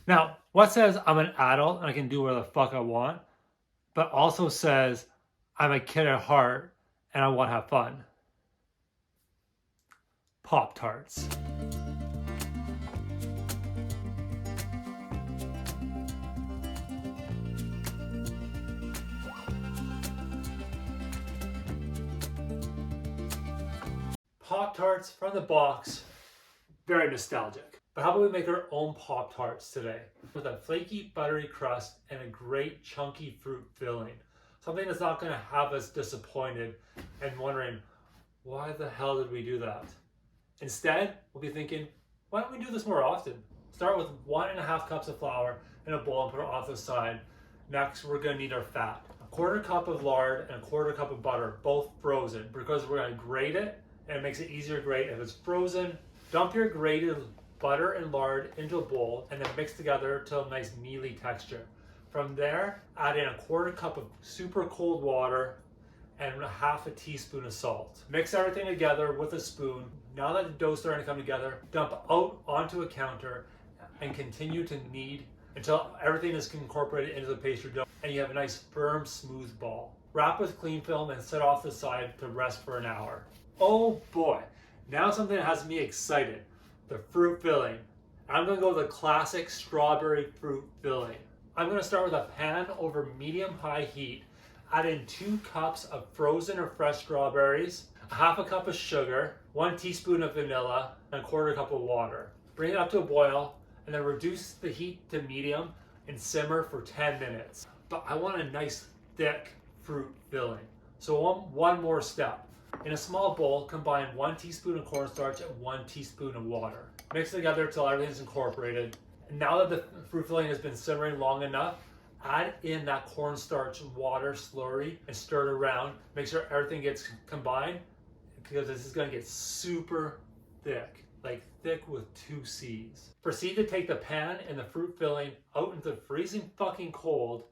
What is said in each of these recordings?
Now, what says I'm an adult and I can do whatever the fuck I want, but also says I'm a kid at heart and I want to have fun? Pop-tarts. Pop-tarts from the box, very nostalgic. But how about we make our own Pop-tarts today with a flaky, buttery crust and a great chunky fruit filling. Something that's not going to have us disappointed and wondering, why the hell did we do that? Instead, we'll be thinking, why don't we do this more often? Start with 1.5 cups of flour in a bowl and put it off to the side. Next, we're going to need our fat. 1/4 cup of lard and 1/4 cup of butter, both frozen, because we're going to grate it and it makes it easier to grate. If it's frozen, dump your grated butter and lard into a bowl and then mix together till a nice mealy texture. From there, add in 1/4 cup of super cold water and 1/2 teaspoon of salt. Mix everything together with a spoon. Now that the dough's starting to come together, dump out onto a counter and continue to knead until everything is incorporated into the pastry dough and you have a nice firm, smooth ball. Wrap with cling film and set off to the side to rest for an hour. Oh boy, now something that has me excited, the fruit filling. I'm gonna go with a classic strawberry fruit filling. I'm gonna start with a pan over medium-high heat. Add in 2 cups of frozen or fresh strawberries, 1/2 cup of sugar, 1 teaspoon of vanilla, and 1/4 cup of water. Bring it up to a boil and then reduce the heat to medium and simmer for 10 minutes. But I want a nice thick fruit filling. So one more step. In a small bowl, combine 1 teaspoon of cornstarch and 1 teaspoon of water. Mix together until everything's incorporated. And now that the fruit filling has been simmering long enough, add in that cornstarch water slurry and stir it around. Make sure everything gets combined because this is going to get super thick, like thick with 2 C's. Proceed to take the pan and the fruit filling out into the freezing fucking cold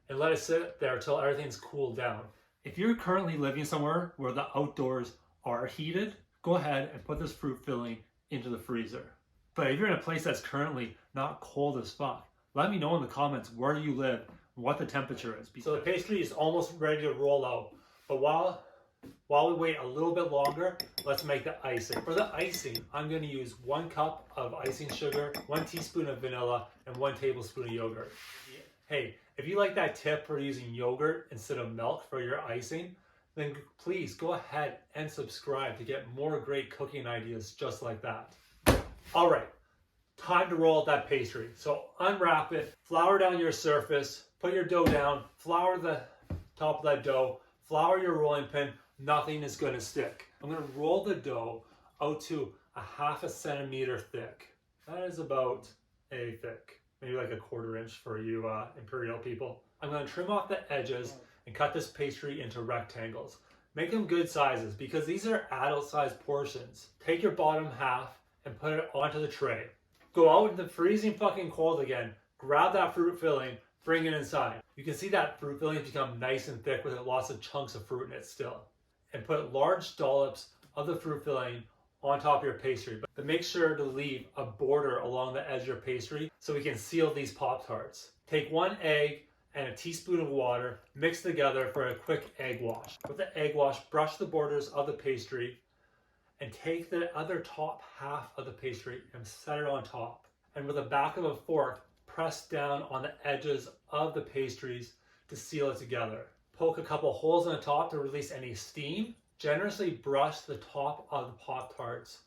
and let it sit there until everything's cooled down. If you're currently living somewhere where the outdoors are heated, go ahead and put this fruit filling into the freezer. But if you're in a place that's currently not cold as fuck, let me know in the comments where you live and what the temperature is. So the pastry is almost ready to roll out. But while we wait a little bit longer, let's make the icing. For the icing, I'm going to use 1 cup of icing sugar, 1 teaspoon of vanilla, and 1 tablespoon of yogurt. Hey, if you like that tip for using yogurt instead of milk for your icing, then please go ahead and subscribe to get more great cooking ideas just like that. All right, time to roll out that pastry. So unwrap it, flour down your surface, put your dough down, flour the top of that dough, flour your rolling pin, nothing is going to stick. I'm going to roll the dough out to 1/2 centimeter thick. That is about a thick, maybe like 1/4 inch for you imperial people. I'm going to trim off the edges and cut this pastry into rectangles. Make them good sizes because these are adult sized portions. Take your bottom half and put it onto the tray. Go out in the freezing fucking cold again, grab that fruit filling, bring it inside. You can see that fruit filling has become nice and thick with lots of chunks of fruit in it still. And put large dollops of the fruit filling on top of your pastry. But make sure to leave a border along the edge of your pastry so we can seal these Pop-tarts. Take 1 egg and a teaspoon of water, mix together for a quick egg wash. With the egg wash, brush the borders of the pastry and take the other top half of the pastry and set it on top. And with the back of a fork, press down on the edges of the pastries to seal it together. Poke a couple holes in the top to release any steam. Generously brush the top of the Pop-tarts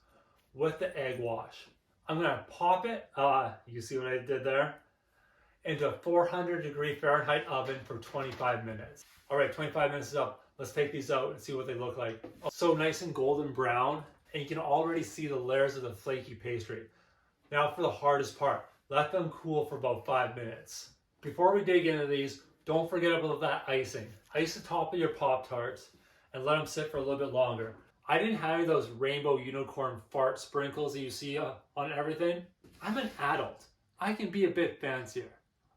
with the egg wash. I'm gonna pop it, you see what I did there? Into a 400-degree Fahrenheit oven for 25 minutes. All right, 25 minutes is up. Let's take these out and see what they look like. So nice and golden brown, and you can already see the layers of the flaky pastry. Now for the hardest part, let them cool for about 5 minutes. Before we dig into these, don't forget about that icing. Ice the top of your Pop-tarts and let them sit for a little bit longer. I didn't have those rainbow unicorn fart sprinkles that you see on everything. I'm an adult. I can be a bit fancier.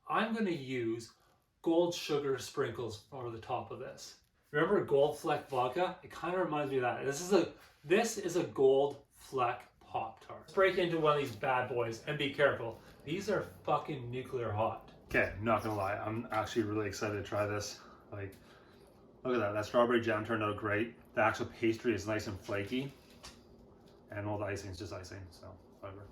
I'm going to use gold sugar sprinkles over the top of this. Remember Gold Fleck vodka? It kind of reminds me of that. This is a gold fleck Pop-Tarts. Let's break into one of these bad boys and be careful. These are fucking nuclear hot. Okay, not gonna lie, I'm actually really excited to try this. Like, look at that, that strawberry jam turned out great. The actual pastry is nice and flaky. And all the icing is just icing, so whatever.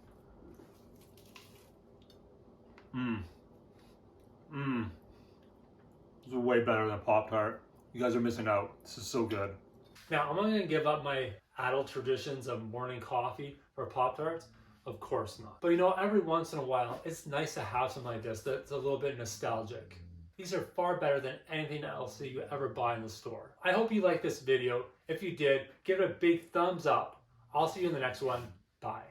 This is way better than a Pop-Tart. You guys are missing out. This is so good. Now, am I gonna give up my adult traditions of morning coffee for Pop-Tarts? Of course not. But you know, every once in a while, it's nice to have something like this that's a little bit nostalgic. These are far better than anything else that you ever buy in the store. I hope you liked this video. If you did, give it a big thumbs up. I'll see you in the next one. Bye.